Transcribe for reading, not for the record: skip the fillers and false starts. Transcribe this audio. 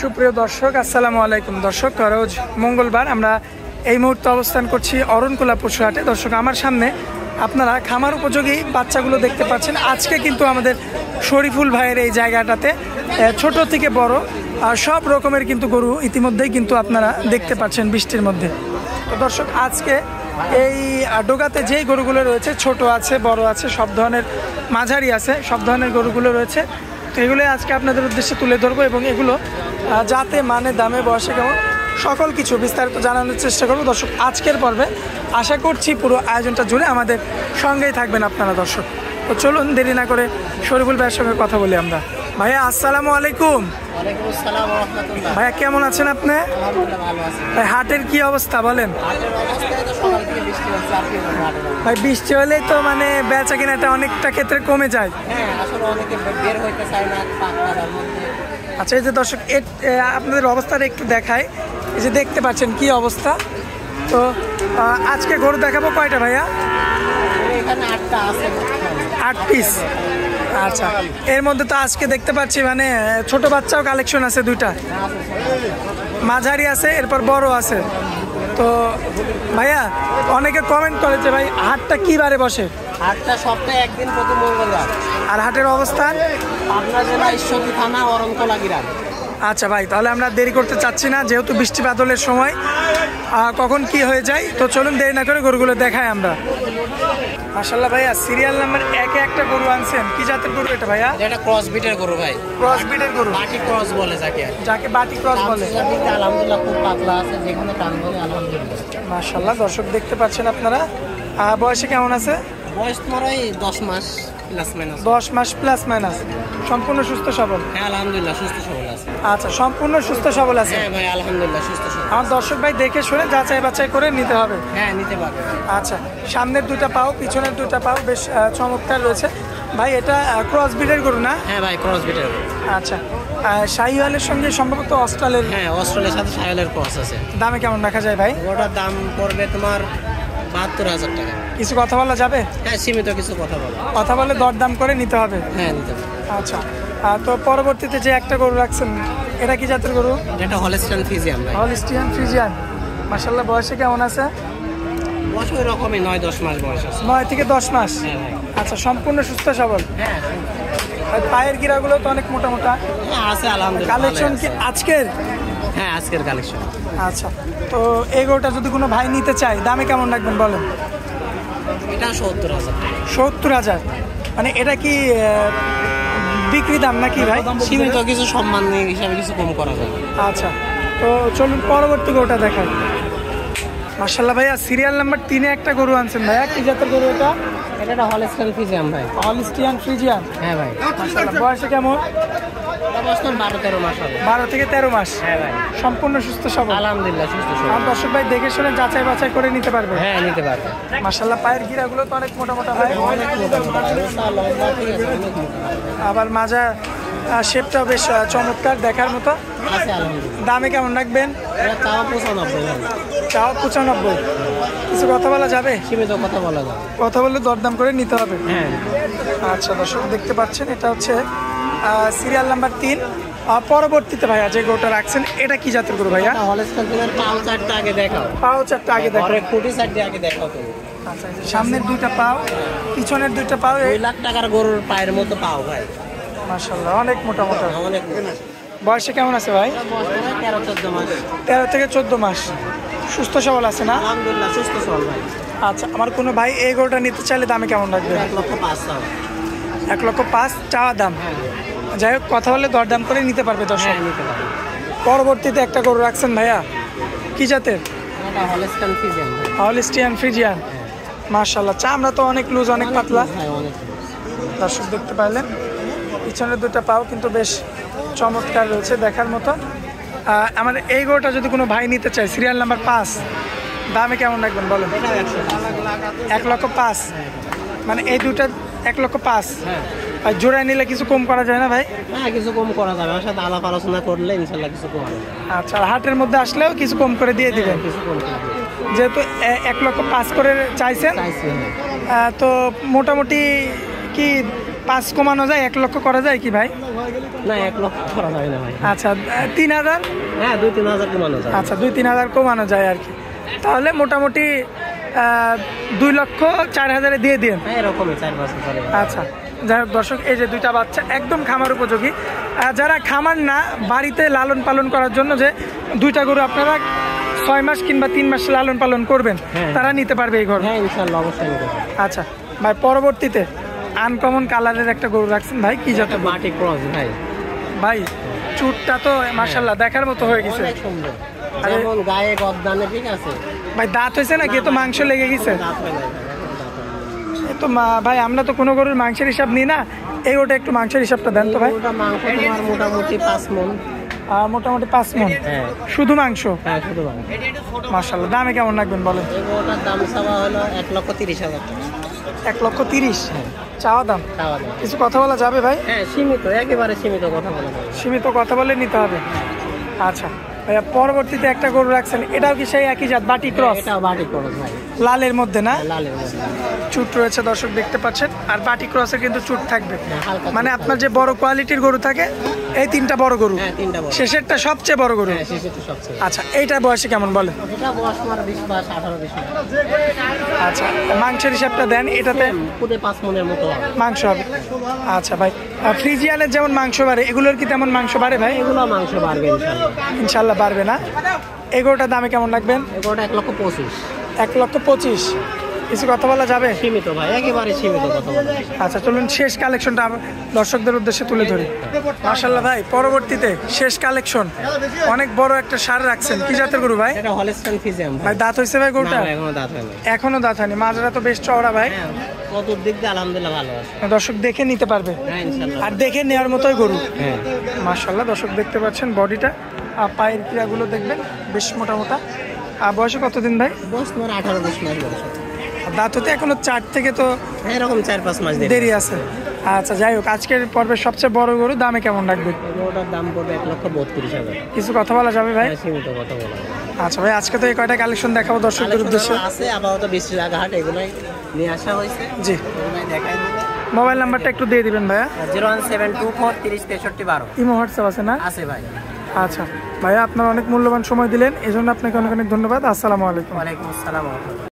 সুপ্রিয় দর্শক, আসসালামু আলাইকুম। দর্শক, রোজ মঙ্গলবার আমরা এই মুহূর্তে অবস্থান করছি অরণকুলা পশু হাটে। দর্শক, আমার সামনে আপনারা খামার উপযোগী বাচ্চাগুলো দেখতে পাচ্ছেন। আজকে কিন্তু আমাদের শরীফুল ভাইয়ের এই জায়গাটাতে ছোট থেকে বড় সব রকমের কিন্তু গরু ইতিমধ্যেই কিন্তু আপনারা দেখতে পাচ্ছেন বৃষ্টির মধ্যে। তো দর্শক, আজকে এই ডোগাতে যেই গরুগুলো রয়েছে, ছোট আছে, বড় আছে, সব ধরনের, মাঝারি আছে, সব ধরনের গরুগুলো রয়েছে। তো এগুলো আজকে আপনাদের উদ্দেশ্যে তুলে ধরবো এবং এগুলো যাতে মানে দামে বয়সে কেমন সকল কিছু বিস্তারিত জানানোর চেষ্টা করবো। দর্শক, আজকের পর্বে আশা করছি পুরো আয়োজনটা জুড়ে আমাদের সঙ্গেই থাকবেন আপনারা। দর্শক, তো চলুন দেরি না করে শরীফুল ভাইয়ের সঙ্গে কথা বলি আমরা। ভাইয়া, আসসালামু আলাইকুম। ভাইয়া, কেমন আছেন আপনি? ভাই, হাটের কি অবস্থা বলেন? ভাই, বৃষ্টি হলেই তো মানে বেচা কেনাটা অনেকটা ক্ষেত্রে কমে যায়। আচ্ছা, এই যে দর্শক, আপনাদের অবস্থাটা একটু দেখায়। এই যে দেখতে পাচ্ছেন কি অবস্থা। তো আজকে গরু দেখাবো কয়টা ভাইয়া? এখানে 8টা আছে, 8 পিস। আচ্ছা, এর মধ্যে তো আজকে দেখতে পাচ্ছি মানে ছোট বাচ্চাও কালেকশন আছে, 2টা মাঝারি আছে, এরপর বড় আছে। তো ভাইয়া, অনেকে কমেন্ট করেছে ভাই হাটটা কি বারে বসে? হাটটা সপ্তাহে একদিন, প্রতি মঙ্গলবার। আর হাটের অবস্থান? পাবনা জেলা ঈশ্বরদী থানা, অরণকুলা গ্রাম। আচ্ছা ভাই, তাহলে আমরা দেরি করতে চাচ্ছি না, যেহেতু বৃষ্টি বাদলের সময় কখন কি হয়ে যায়। তো চলুন দেরি না করে গরুগুলো দেখাই আমরা। মাশাআল্লাহ ভাইয়া, সিরিয়াল নাম্বার 1-এ একটা গরু আনছেন। কি জাতের গরু এটা ভাইয়া? এটা ক্রস বিটের গরু ভাই। ক্রস বিটের গরু, বাটি ক্রস বলে যাকে বাটি ক্রস বলে। আলহামদুলিল্লাহ খুব পাতলা আছে, যেখানে টান বলে আলহামদুলিল্লাহ। মাশাআল্লাহ, দর্শক দেখতে পাচ্ছেন আপনারা। বয়সে কেমন আছে? বয়স তোমার ওই 10 মাস প্লাস মাইনাস। 10 মাস প্লাস মাইনাস। সম্পূর্ণ সুস্থ সবল? হ্যাঁ আলহামদুলিল্লাহ সুস্থ সবল আছে। আচ্ছা, সম্পূর্ণ সুস্থ সবল আছে? হ্যাঁ ভাই আলহামদুলিল্লাহ সুস্থ সবল। আমার দর্শক ভাই দেখে শুনে যাচাই বাছাই করে নিতে হবে। হ্যাঁ নিতে পারবে। আচ্ছা, সামনের 2টা পাও, পিছনের 2টা পাও বেশ চমৎকার রয়েছে। ভাই, এটা ক্রস ব্রিডের গরু না? হ্যাঁ ভাই, ক্রস বিটের। আচ্ছা, শাহিওয়ালের সঙ্গে সম্ভবত অস্ট্রেলের। হ্যাঁ, অস্ট্রেলিয়ার সাথে শাহিওয়ালের ক্রস আছে। দামে কেমন রাখা যায় ভাই? ওটার দাম পড়বে তোমার 72,000 টাকা। কিছু কথা বলা যাবে? হ্যাঁ, সীমিত কিছু কথা বলো। কথা বলে দরদাম করে নিতে হবে? হ্যাঁ নিতে হবে। আচ্ছা, তো পরবর্তীতে যে একটা গরু রাখছেন, এটা কি জাতের গরু? এটা হলস্টাইন ফ্রিজিয়ান ভাই। Holstein Friesian. মাশাআল্লাহ, বয়সে কেমন আছে? বয়স ওই রকমই 9-10 মাস বয়স আছে। 9 থেকে 10 মাস। হ্যাঁ ভাই। আচ্ছা, সম্পূর্ণ সুস্থ সবল? হ্যাঁ আর পায়ের গিরাগুলো তো অনেক মোটা মোটা। আছে আলহামদুলিল্লাহ। কালেকশন কি আজকের? হ্যাঁ, আজকের কালেকশন। আচ্ছা, তো এই গরুটা যদি কোনো ভাই নিতে চায়, দামে কেমন রাখবেন বলেন? এটা 70,000 টাকা। 70,000। মানে এটা কি বিক্রি দাম নাকি ভাই? সীমিত কিছু সম্মান হিসাবে কিছু কম করা যাবে। আচ্ছা, তো চলুন পরবর্তী গরুটা দেখাই। মাশাআল্লাহ ভাইয়া, সিরিয়াল নাম্বার 3-এ একটা গরু আনছেন ভাইয়া। কি জাতের গরু এটা? এটা হলস্টাইন ফ্রিজিয়ান ভাই। Holstein Friesian. হ্যাঁ ভাই। মাশাআল্লাহ, বয়সে কেমন? এটা বয়স 12-13 মাস হবে। 12 থেকে 13 মাস। হ্যাঁ ভাই। সম্পূর্ণ সুস্থ সবল? আলহামদুলিল্লাহ সুস্থ সবল। আমার দর্শক ভাই দেখে শুনে যাচাই বাছাই করে নিতে পারবে? হ্যাঁ নিতে পারবে। মাশাআল্লাহ, পায়ের গিরাগুলো তো অনেক মোটা মোটা ভাই। আবার মাজা শেপটাও বেশ চমৎকার, দেখার মতো। আছে আলহামদুলিল্লাহ। দামে কেমন রাখবেন? এটা চাওয়া 95 ভাই। চাও 95। কিছু কথা বলা যাবে? সীমিত কথা বলা যাবে। কথা বললে দরদাম করে নিতে হবে। হ্যাঁ। আচ্ছা দর্শক, দেখতে পাচ্ছেন এটা হচ্ছে সিরিয়াল নাম্বার 3। পরবর্তীতে ভাইয়া যে গরুটা রাখছেন, এটা কি জাতের গরু ভাইয়া? হলস্টাইনের পাও চারটা আগে দেখাও। পাও চারটা আগে দেখো। পরে খুঁটি চারটি আগে দেখাও তুমি। আচ্ছা, সামনের 2টা পাও, পিছনের 2টা পাও। 2 লাখ টাকার গরুর পায়ের মতো পাও ভাই। মাশাআল্লাহ, অনেক মোটা মোটা। অনেক। বয়সে কেমন আছে ভাই? 13-14 মাস। 13 থেকে 14 মাস। সুস্থ সবল আছে না? আলহামদুলিল্লাহ সুস্থ সবল ভাই। আচ্ছা, আমার কোনো ভাই এই গরুটা নিতে চাইলে দামে কেমন রাখবে? 1,05,000 টাকা। 1,05,000 চাওয়া দাম। যাই হোক, কথা বলে দরদাম করে নিতে পারবে দর্শক। হ্যাঁ নিতে পারবে। পরবর্তীতে একটা গরু রাখছেন ভাইয়া। কি জাতের? এটা হলস্টাইন ফ্রিজিয়ান ভাই। Holstein Friesian. মাশাআল্লাহ, চামড়া তো অনেক লুজ, অনেক পাতলা। ভাই অনেক। দর্শক দেখতে পাইলেন, পিছনের 2টা পাও কিন্তু বেশ চমৎকার রয়েছে, দেখার মতো। আমার এই গরুটা যদি কোনো ভাই নিতে চায়, সিরিয়াল নাম্বার 5, দামে কেমন রাখবেন বলেন? এটা 1,05,000। মানে এই 2টা 1,05,000। হ্যাঁ। আর জোড়ায় নিলে কিছু কম করা যায় না ভাই? হ্যাঁ, কিছু কম করা যাবে। আমার সাথে আলাপ আলোচনা করলে ইনশাআল্লাহ কিছু কম হবে। আচ্ছা, আর হাটের মধ্যে আসলেও কিছু কম করে দিয়ে দিবেন? কিছু কম করে দেব। যেহেতু 1,05,000 করে চাইছেন, চাইছি। তো মোটামুটি কি 5 কমানো যায়? 1 লক্ষ করা যায় কি ভাই? না 1 লক্ষ করা যাবে না ভাই। আচ্ছা 3,000? হ্যাঁ 2-3 হাজার কমানো যায়। আচ্ছা 2-3 হাজার কমানো যায় আর কি, তাহলে মোটামুটি 2,04,000 দিয়ে দিন। হ্যাঁ এরকমই 4-5 হাজার। আচ্ছা যাই হোক দর্শক, এই যে দুইটা বাচ্চা একদম খামার উপযোগী। যারা খামার না, বাড়িতে লালন পালন করার জন্য যে দুইটা গরু আপনারা 6 মাস কিংবা 3 মাস লালন পালন করবেন, হ্যাঁ। তারা নিতে পারবে এই গরু। হ্যাঁ ইনশাআল্লাহ অবশ্যই নিতে পারবে। আচ্ছা ভাই, পরবর্তীতে আনকমন কালারের একটা গরু রাখছেন ভাই, কি জাতের গরু? বাটি ক্রস ভাই। ভাই চুটটা তো মাশাআল্লাহ দেখার মতো হয়ে গেছে। অনেক সুন্দর, আরে- যেমন গায়ে গদ্দানে ঠিক আছে। ভাই দাঁত হয়েছে নাকি? এ তো মাংস লেগে গেছে। দাঁত হয় নাই ভাই, এখন দাঁত হয় নাই। এ তো ভাই আমরা তো কোনো গরুর মাংসের হিসাব নিই না, এই ওটা একটু মাংসের হিসাবটা দেন তো ভাই। ওটা মাংস তোমার মোটামুটি 5 মণ। মোটামুটি 5 মণ হ্যাঁ শুধু মাংস। হ্যাঁ শুধু মাংস। মাশাআল্লাহ, দামে কেমন রাখবেন বলেন? এই গরুটার দাম চাওয়া হলো 1,30,000 টাকা। 1,30,000 চাওয়া দাম। চাওয়া দাম। কিছু কথা বলা যাবে ভাই? হ্যাঁ সীমিত, একেবারে সীমিত কথা বলা যাবে। সীমিত কথা বলে নিতে হবে। আচ্ছা ভাইয়া, পরবর্তীতে একটা গরু রাখছেন, এটাও কি সেই একই জাত, বাটি ক্রস? এটাও বাটি ক্রস ভাই, লালের মধ্যে না? লালের মধ্যে। চুট রয়েছে দর্শক দেখতে পাচ্ছেন, আর বাটি ক্রসে কিন্তু চুট থাকবে। হ্যাঁ, হালকা মানে চুট আপনার যে বড় কোয়ালিটির গরু থাকে, এই 3টা বড় গরু, হ্যাঁ 3টা বড়। শেষেরটা সবচেয়ে বড় গরু। হ্যাঁ শেষে তো সবচেয়ে। আচ্ছা এইটা বয়সে কেমন বলেন? এটা বয়স আমার 20 মাস 18-20 মাস। আচ্ছা মাংসের হিসাবটা দেন, এটাতে পুরো 5 মণের মতো হবে। মাংস হবে। আচ্ছা ভাই, ফ্রিজিয়ানের যেমন মাংস বাড়ে, এগুলোর কি তেমন মাংস বাড়ে ভাই? এগুলো মাংস বাড়বে ইনশাআল্লাহ। ইনশাল্লাহ বাড়বে না? এগুলোটার দামে কেমন রাখবেন? এগুলোটা 1,25,000। 1,25,000। কিছু কথা বলা যাবে? সীমিত ভাই, একেবারে সীমিত কথা বলা যাবে। আচ্ছা চলুন শেষ কালেকশনটা দর্শকদের উদ্দেশ্যে তুলে ধরি। মাশাআল্লাহ ভাই, পরবর্তীতে শেষ কালেকশন, অনেক বড় একটা সার রাখছেন, কি জাতের গরু ভাই? এটা হলস্টাইন ফ্রিজিয়ান ভাই দাঁত হয়েছে ভাই গরুটা? না ভাই, এখনো দাঁত হয়নি। এখনো দাঁত হয়নি, মাজরা তো বেশ চওড়া ভাই। হ্যাঁ কত দিক দিয়ে আলহামদুলিল্লাহ ভালো আছে। দর্শক দেখে নিতে পারবে, হ্যাঁ ইনশাআল্লাহ। আর দেখে নেওয়ার মতোই গরু। হ্যাঁ মাশাআল্লাহ দর্শক দেখতে পাচ্ছেন বডিটা, আর পায়ের ক্রিয়াগুলো দেখবেন বেশ মোটা মোটা। আর বয়সে কতদিন ভাই? বয়স তোমার 18-20 মাস বয়স। আর দাঁত হতে এখনো 4 থেকে তো হ্যাঁ এরকম 4-5 মাস দেরি আছে। আচ্ছা যাই হোক, আজকের পর্বের সবচেয়ে বড় গরু দামে কেমন রাখবে? এগুলোটার দাম পড়বে 1,32,000। কিছু কথা বলা যাবে ভাই? হ্যাঁ সীমিত কথা বলা যাবে। আচ্ছা ভাই, আজকে তো এই কয়টা কালেকশন দেখাবো দর্শকদের উদ্দেশ্যে। আছে আপাতত 20 টাকা হাট, এগুলাই নিয়ে আসা হয়েছে। জি, এগুলাই দেখাই দিবে। মোবাইল নাম্বারটা একটু দিয়ে দিবেন ভাইয়া। 01724306312 ইমো হোয়াটসঅ্যাপ আছে না? আছে ভাই। আচ্ছা ভাইয়া, আপনার অনেক মূল্যবান সময় দিলেন, এজন্য আপনাকে অনেক অনেক ধন্যবাদ। আসসালামু আলাইকুম। ওয়ালাইকুম আসসালাম।